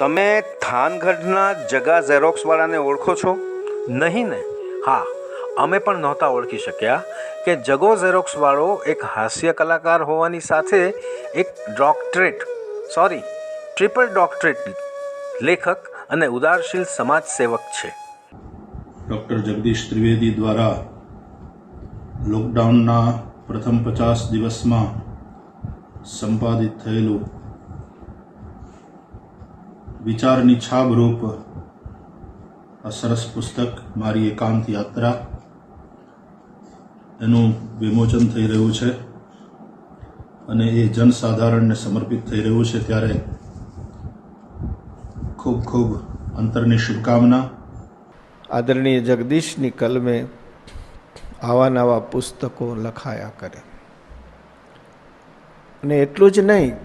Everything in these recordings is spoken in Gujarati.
તમે થાનગઢના જગા ઝેરોક્સવાળાને ઓળખો છો? નહીં ને? હા, અમે પણ નહોતા ઓળખી શક્યા કે જગો ઝેરોક્સવાળો એક હાસ્ય કલાકાર હોવાની સાથે એક ટ્રિપલ ડોક્ટરેટ લેખક અને ઉદારશીલ સમાજ સેવક છે. ડૉક્ટર જગદીશ ત્રિવેદી દ્વારા લોકડાઉનના પ્રથમ 50 દિવસમાં સંપાદિત થયેલું વિચારની છાબરૂપ આ સરસ પુસ્તક મારી એકાંત યાત્રા એનું વિમોચન થઈ રહ્યું છે અને એ જનસાધારણને સમર્પિત થઈ રહ્યું છે, ત્યારે ખૂબ ખૂબ અંતરની શુભકામના. આદરણીય જગદીશની કલમે આવા નવા પુસ્તકો લખાયા કરે અને એટલું જ નહીં,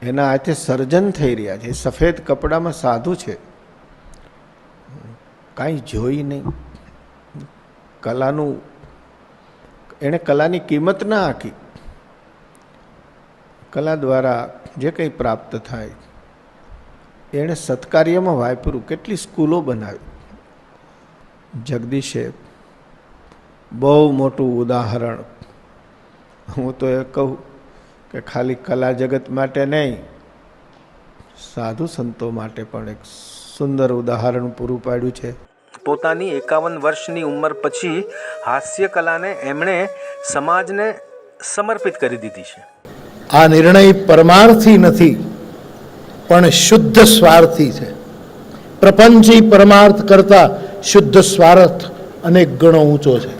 એના હાથે સર્જન થઈ રહ્યા છે. સફેદ કપડામાં સાધુ છે, કાંઈ જોઈ નહીં. એણે કલાની કિંમત ના આંકી. કલા દ્વારા જે કંઈ પ્રાપ્ત થાય એણે સત્કાર્યમાં વાપર્યું. કેટલી સ્કૂલો બનાવી. જગદીશે બહુ મોટું ઉદાહરણ, હું તો એ કહું કે ખાલી કલા જગત માટે નહીં, સાધુ સંતો માટે પણ એક સુંદર ઉદાહરણ પૂરું પાડ્યું છે. પોતાની 51 વર્ષની ઉંમર પછી હાસ્ય કલાને એમણે સમાજને સમર્પિત કરી દીધી છે. આ નિર્ણય પરમાર્થી નથી પણ શુદ્ધ સ્વાર્થી છે. પ્રપંચી પરમાર્થ કરતા શુદ્ધ સ્વાર્થ અનેક ગણો ઊંચો છે.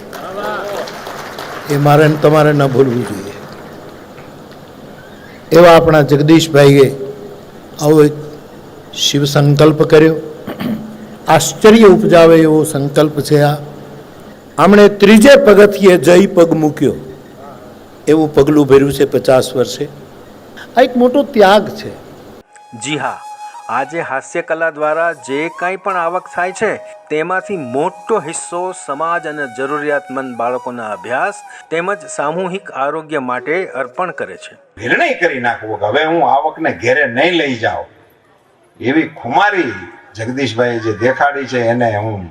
એ મારે તમારે ન ભૂલવું જોઈએ. એવા આપણા જગદીશભાઈએ આવો એક શિવ સંકલ્પ કર્યો. આશ્ચર્ય ઉપજાવે એવો સંકલ્પ છે આ. આમણે ત્રીજે પગથિયે જય પગ મૂક્યો એવું પગલું ભર્યું છે 50 વર્ષે. આ એક મોટો ત્યાગ છે. જી હા, આજે હાસ્ય કલા દ્વારા જે કાંઈ પણ આવક થાય છે તેમાંથી મોટો હિસ્સો સમાજ અને જરૂરિયાતમંદ બાળકોના અભ્યાસ તેમજ સામૂહિક આરોગ્ય માટે અર્પણ કરે છે. નિર્ણય કરી નાખવો કે હવે હું આવકને ઘેરે નહીં લઈ જાઉં, એવી ખુમારી જગદીશભાઈ જે દેખાડી છે એને હું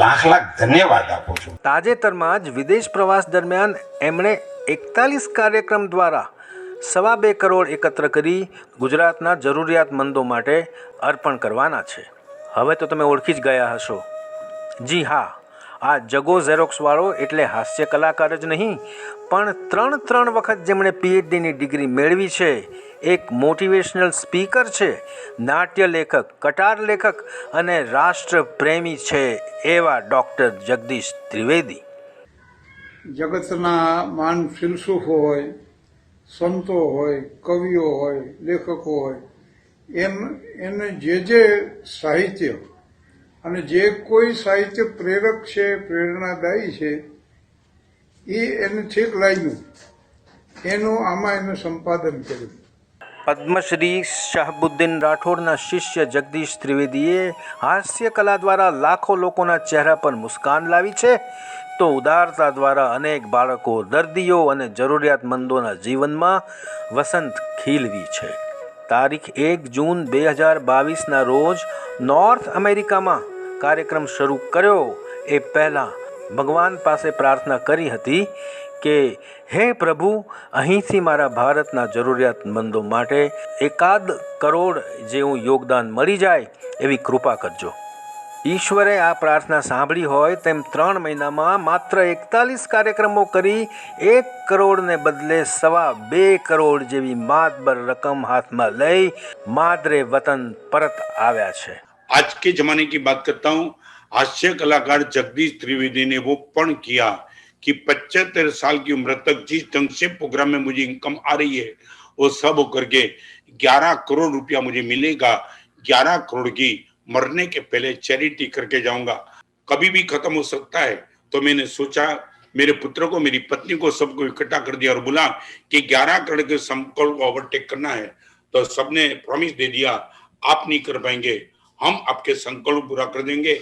લાખ ધન્યવાદ આપું છું. તાજેતરમાં જ વિદેશ પ્રવાસ દરમિયાન એમણે 41 કાર્યક્રમ દ્વારા 2.25 કરોડ એકત્ર કરી ગુજરાતના જરૂરિયાતમંદો માટે અર્પણ કરવાના છે. હવે તો તમે ઓળખી જ ગયા હશો. જી હા, આ જગો ઝેરોક્સવાળો એટલે હાસ્ય કલાકાર જ નહીં, પણ 3 વખત જેમણે PhDની ડિગ્રી મેળવી છે, એક મોટિવેશનલ સ્પીકર છે, નાટ્ય લેખક, કટાર લેખક અને રાષ્ટ્ર પ્રેમી છે એવા ડૉક્ટર જગદીશ ત્રિવેદી. જગતના મહાન ફિલસૂફો હોય, સંતો હોય, કવિઓ હોય, લેખકો હોય, એને જે સાહિત્ય અને જે કોઈ સાહિત્ય પ્રેરક છે, પ્રેરણાદાયી છે, એ એને ઠીક લાગ્યું, એનું આમાં એનું સંપાદન કર્યું. પદ્મશ્રી શાહબુદ્દીન રાઠોડના શિષ્ય જગદીશ ત્રિવેદીએ હાસ્ય કલા દ્વારા લાખો લોકોના ચહેરા પર મુસ્કાન લાવી છે, તો ઉદારતા દ્વારા અનેક બાળકો, દર્દીઓ અને જરૂરિયાતમંદોના જીવનમાં વસંત ખીલવી છે. તારીખ 1 જૂન 2022ના રોજ નોર્થ અમેરિકામાં કાર્યક્રમ શરૂ કર્યો એ પહેલાં ભગવાન પાસે પ્રાર્થના કરી હતી કે હે પ્રભુ, અહીંથી મારા ભારતના જરૂરિયાતમંદો માટે 1 કરોડ જેવું યોગદાન મળી જાય એવી કૃપા કરજો. ઈશ્વરે આ પ્રાર્થના સાંભળી હોય તેમ 3 મહિનામાં માત્ર 41 કાર્યક્રમો કરી 1 કરોડને બદલે 2.25 કરોડ જેવી માતબર રકમ હાથમાં લઈ માદરે વતન પરત આવ્યા છે. आज के जमाने की बात करता हूँ, हास्य कलाकार जगदीश त्रिवेदी ने वो पण किया कि 75 साल की उम्र तक जिस ढंग से प्रोग्राम में मुझे इनकम आ रही है वो सब होकर के 11 करोड़ रुपया मुझे मिलेगा. 11 करोड़ की मरने के पहले चैरिटी करके जाऊंगा. कभी भी खत्म हो सकता है. तो मैंने सोचा, मेरे पुत्र को, मेरी पत्नी को, सबको इकट्ठा कर दिया और बोला कि 11 करोड़ के संकल्प को ओवरटेक करना है. तो सबने प्रॉमिस दे दिया, आप नहीं कर पाएंगे, हम आपके संकल्प पूरा कर देंगे.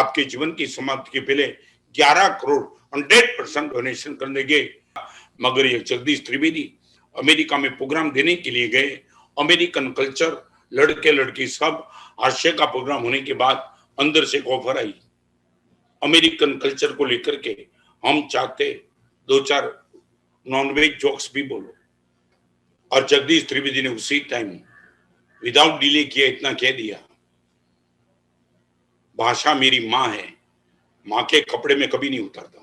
आपके जीवन की समाप्ति के पहले 11 करोड़ 100% डोनेशन कर देंगे. मगर ये जगदीश त्रिवेदी अमेरिका में प्रोग्राम देने के लिए गए अमेरिकन कल्चर, लड़के लड़की सब। हास्य का प्रोग्राम होने के बाद अंदर से एक ऑफर आई, अमेरिकन कल्चर को लेकर के हम चाहते 2-4 नॉनवेज जोक्स भी बोलो। और जगदीश त्रिवेदी ने उसी टाइम विदाउट डिले किया इतना कह दिया, भाषा मेरी माँ है, माँ के कपड़े में कभी नहीं उतरता।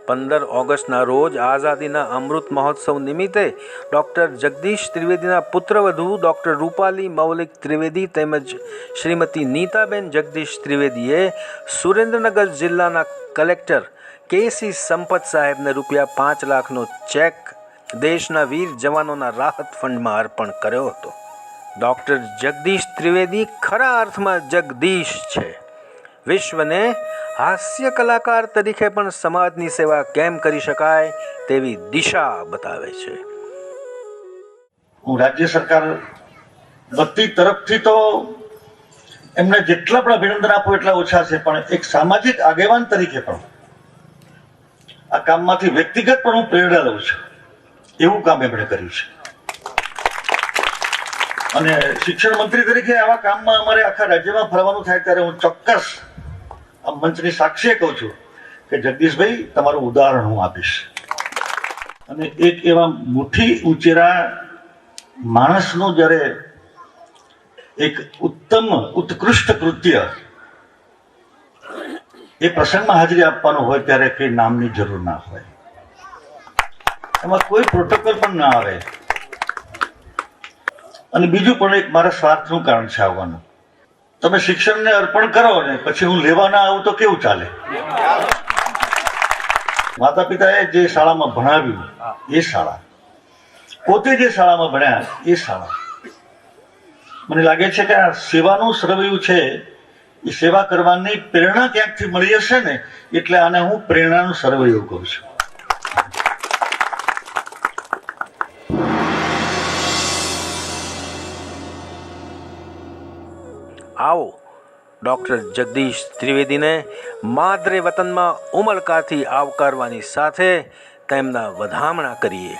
15 ઓગસ્ટના રોજ આઝાદીના અમૃત મહોત્સવ નિમિત્તે ડૉક્ટર જગદીશ ત્રિવેદીના પુત્રવધુ ડૉક્ટર રૂપાલી મૌલિક ત્રિવેદી તેમજ શ્રીમતી નીતાબેન જગદીશ ત્રિવેદીએ સુરેન્દ્રનગર જિલ્લાના કલેક્ટર કેસી સંપત સાહેબને ₹5 લાખનો ચેક દેશના વીર જવાનોના રાહત ફંડમાં અર્પણ કર્યો હતો. ડૉક્ટર જગદીશ ત્રિવેદી ખરા અર્થમાં જગદીશ છે. વિશ્વને હાસ્ય કલાકાર તરીકે પણ સમાજની સેવા કેમ કરી શકાય તેવી દિશા બતાવે છે. હું રાજ્ય સરકાર વતી તરફથી તો એમને જેટલા પણ અભિનંદન આપો એટલા ઓછા છે, પણ એક સામાજિક આગેવાન તરીકે પણ આ કામમાંથી વ્યક્તિગત પણ હું પ્રેરણા લઉં છું. એવું કામ એમણે કર્યું છે. અને શિક્ષણ મંત્રી તરીકે આવા કામમાં અમારે આખા રાજ્યમાં ફરવાનું થાય ત્યારે હું ચોક્કસ આ મંચની સાક્ષીએ કહું છું કે જગદીશભાઈ તમારું ઉદાહરણ હું આપીશ. અને એક એવા મુઠ્ઠી ઉચેરા માણસનું જ્યારે એક ઉત્તમ ઉત્કૃષ્ટ કૃત્ય એ પ્રસંગમાં હાજરી આપવાનું હોય ત્યારે કઈ નામની જરૂર ના હોય, એમાં કોઈ પ્રોટોકોલ પણ ના આવે. અને બીજું પણ એક મારા સ્વાર્થનું કારણ છે આવવાનું. તમે શિક્ષણને અર્પણ કરો ને પછી હું લેવા ના આવું તો કેવું ચાલે? માતા પિતાએ જે શાળામાં ભણાવ્યું એ શાળા, પોતે જે શાળામાં ભણ્યા એ શાળા. મને લાગે છે કે આ સેવાનું સરવૈયું છે, એ સેવા કરવાની પ્રેરણા ક્યાંકથી મળી હશે ને, એટલે આને હું પ્રેરણાનું સરવૈયું કહું છું. આવો ડૉક્ટર જગદીશ ત્રિવેદીને માદરે વતનમાં ઉમળકાથી આવકારવાની સાથે તેમના વધામણા કરીએ.